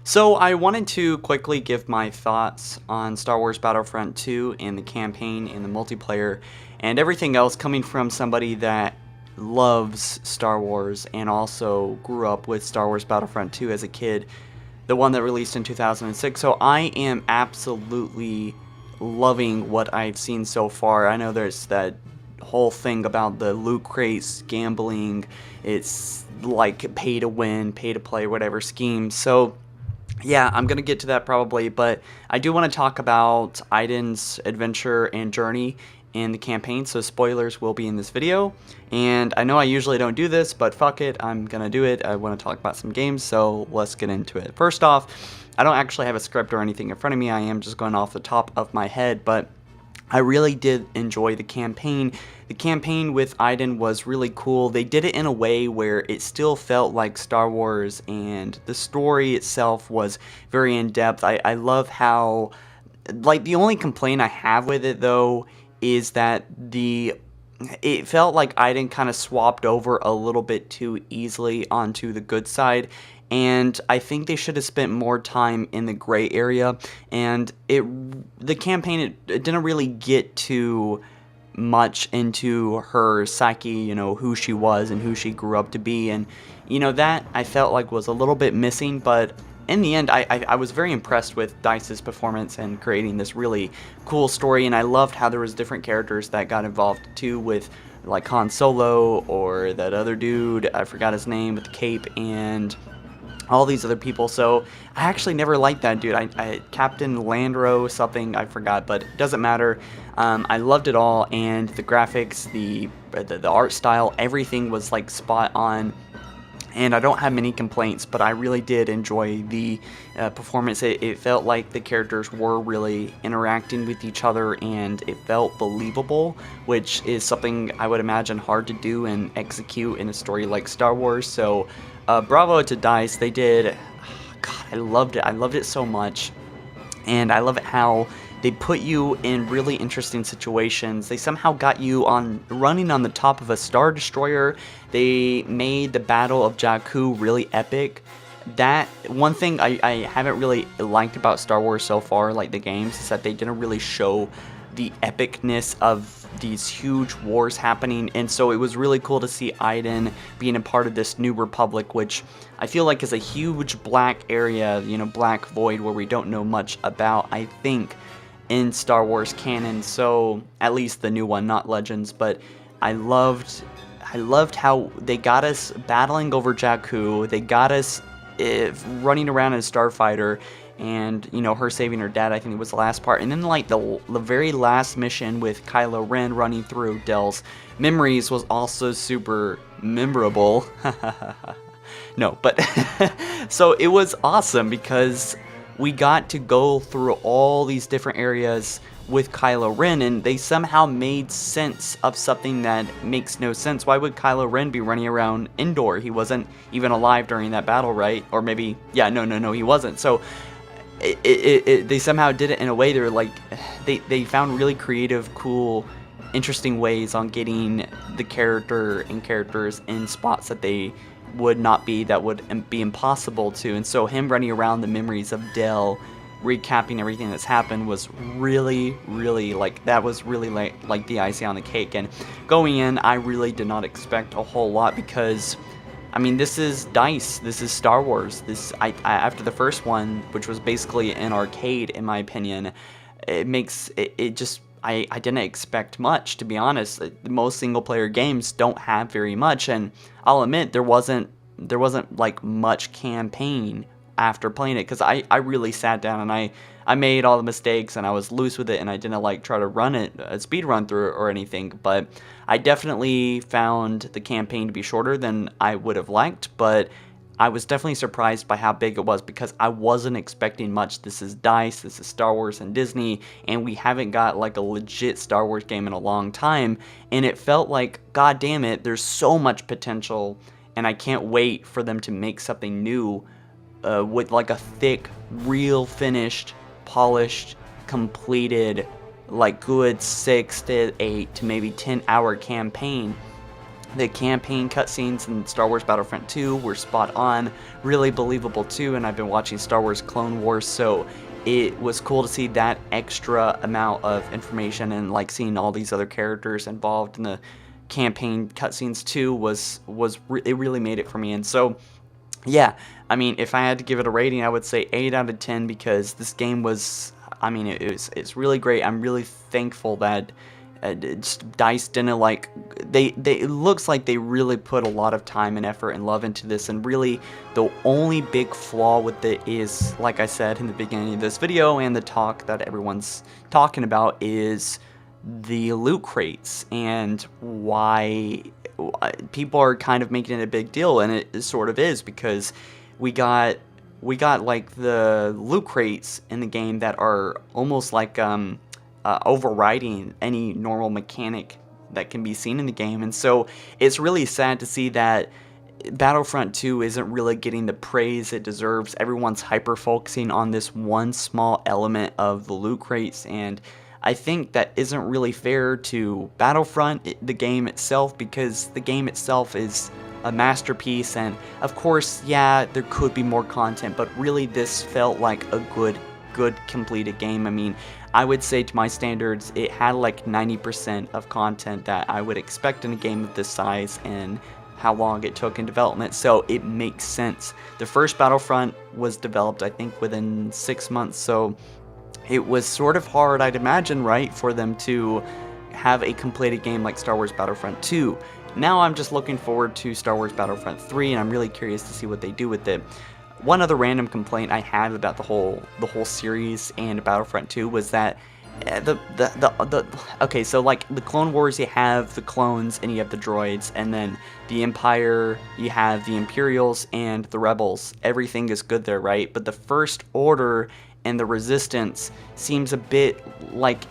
So I wanted to quickly give my thoughts on Star Wars Battlefront 2 and the campaign and the multiplayer and everything else coming from somebody that loves Star Wars and also grew up with Star Wars Battlefront 2 as a kid, the one that released in 2006. So I am absolutely loving what I've seen so far. I know there's that whole thing about the loot crates, gambling, it's like pay to win, pay to play, whatever scheme. So yeah, I'm going to get to that probably, but I do want to talk about Aiden's adventure and journey in the campaign, so spoilers will be in this video. And I know I usually don't do this, but fuck it, I'm going to do it. I want to talk about some games, so let's get into it. First off, I don't actually have a script or anything in front of me. I am just going off the top of my head, but I really did enjoy the campaign. The campaign with Aiden was really cool. They did it in a way where it still felt like Star Wars, and the story itself was very in-depth. I love how, like, the only complaint I have with it, though, is that it felt like Aiden kind of swapped over a little bit too easily onto the good side. And I think they should have spent more time in the gray area. And the campaign, it didn't really get too much into her psyche, you know, who she was and who she grew up to be. And, you know, that I felt like was a little bit missing. But in the end, I was very impressed with DICE's performance and creating this really cool story. And I loved how there was different characters that got involved too, with like Han Solo or that other dude, I forgot his name, with the cape, and all these other people. So I actually never liked that dude. Captain Landro something, I forgot, but it doesn't matter. I loved it all, and the graphics, the art style, everything was like spot on. And I don't have many complaints, but I really did enjoy the performance. It felt like the characters were really interacting with each other, and it felt believable, which is something I would imagine hard to do and execute in a story like Star Wars. So bravo to DICE. They did, God, I loved it. I loved it so much. And I love it how they put you in really interesting situations. They somehow got you running on the top of a Star Destroyer. They made the Battle of Jakku really epic. That one thing I haven't really liked about Star Wars so far, like the games, is that they didn't really show the epicness of these huge wars happening. And so it was really cool to see Aiden being a part of this New Republic, which I feel like is a huge black area, you know, black void where we don't know much about, I think, in Star Wars canon. So at least the new one, not Legends. But I loved how they got us battling over Jakku. They got us running around in a starfighter, and, you know, her saving her dad, I think it was the last part. And then, like, the very last mission with Kylo Ren running through Del's memories was also super memorable. No, but so it was awesome because we got to go through all these different areas with Kylo Ren, and they somehow made sense of something that makes no sense. Why would Kylo Ren be running around Endor? He wasn't even alive during that battle, right? Or maybe, yeah, no, he wasn't. So they somehow did it in a way they were like, they found really creative, cool, interesting ways on getting the characters in spots that they would not be, that would be impossible to. And so him running around the memories of Del, recapping everything that's happened, was really, really, like, that was really like the icing on the cake. And going in, I really did not expect a whole lot, because I mean, this is DICE, this is Star Wars. I after the first one, which was basically an arcade in my opinion, it just, I didn't expect much, to be honest. Most single player games don't have very much, and I'll admit there wasn't like much campaign after playing it, because I really sat down and I made all the mistakes, and I was loose with it, and I didn't like try to run it, speed run through it or anything. But I definitely found the campaign to be shorter than I would have liked, but I was definitely surprised by how big it was, because I wasn't expecting much. This is DICE, this is Star Wars and Disney, and we haven't got like a legit Star Wars game in a long time, and it felt like, god damn it, there's so much potential, and I can't wait for them to make something new with like a thick, real, finished, polished, completed, like good 6 to 8 to maybe 10 hour campaign The campaign cutscenes in Star Wars Battlefront 2 were spot on, really believable too, and I've been watching Star Wars Clone Wars, so it was cool to see that extra amount of information, and like seeing all these other characters involved in the campaign cutscenes too it really made it for me. And so yeah, I mean, if I had to give it a rating, I would say 8 out of 10, because this game was, I mean, it's really great. I'm really thankful that DICE didn't it looks like they really put a lot of time and effort and love into this, and really the only big flaw with it is, like I said in the beginning of this video and the talk that everyone's talking about, is the loot crates, and why people are kind of making it a big deal, and it sort of is, because we got like the loot crates in the game that are almost like overriding any normal mechanic that can be seen in the game. And so it's really sad to see that Battlefront 2 isn't really getting the praise it deserves. Everyone's hyper focusing on this one small element of the loot crates, and I think that isn't really fair to Battlefront, the game itself, because the game itself is a masterpiece. And of course, yeah, there could be more content, but really this felt like a good completed game. I mean, I would say to my standards, it had like 90% of content that I would expect in a game of this size and how long it took in development, so it makes sense. The first Battlefront was developed, I think, within 6 months, so it was sort of hard, I'd imagine, right, for them to have a completed game like Star Wars Battlefront 2. Now I'm just looking forward to Star Wars Battlefront 3, and I'm really curious to see what they do with it. One other random complaint I had about the whole series and Battlefront 2 was that okay, so like the Clone Wars, you have the clones and you have the droids, and then the Empire, you have the Imperials and the Rebels. Everything is good there, right? But the First Order and the Resistance seems a bit like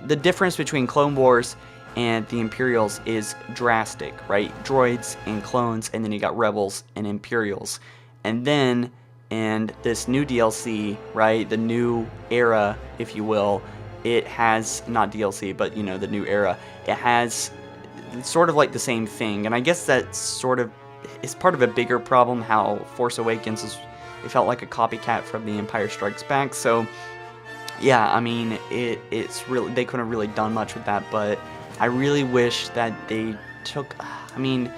the difference between Clone Wars and the Imperials is drastic, right? Droids and clones, and then you got Rebels and Imperials. And then in this new DLC, right, the new era, if you will, it has, not DLC, but you know, the new era, it has sort of like the same thing. And I guess that sort of is part of a bigger problem, how Force Awakens is, it felt like a copycat from The Empire Strikes Back. So yeah, I mean, it's really, they couldn't have really done much with that, but I really wish that they took, I mean,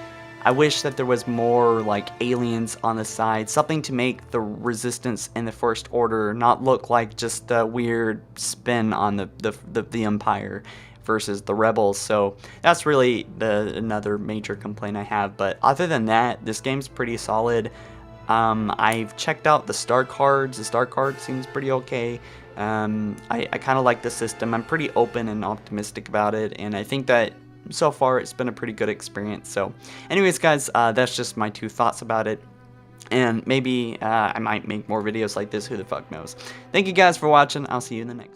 I wish that there was more like aliens on the side, something to make the Resistance and the First Order not look like just a weird spin on the Empire versus the Rebels. So that's really another major complaint I have. But other than that, this game's pretty solid. I've checked out the star cards. The star card seems pretty okay. I kind of like the system. I'm pretty open and optimistic about it, and I think that so far it's been a pretty good experience. So anyways, guys, that's just my 2 thoughts about it, and maybe I might make more videos like this, who the fuck knows. Thank you guys for watching. I'll see you in the next.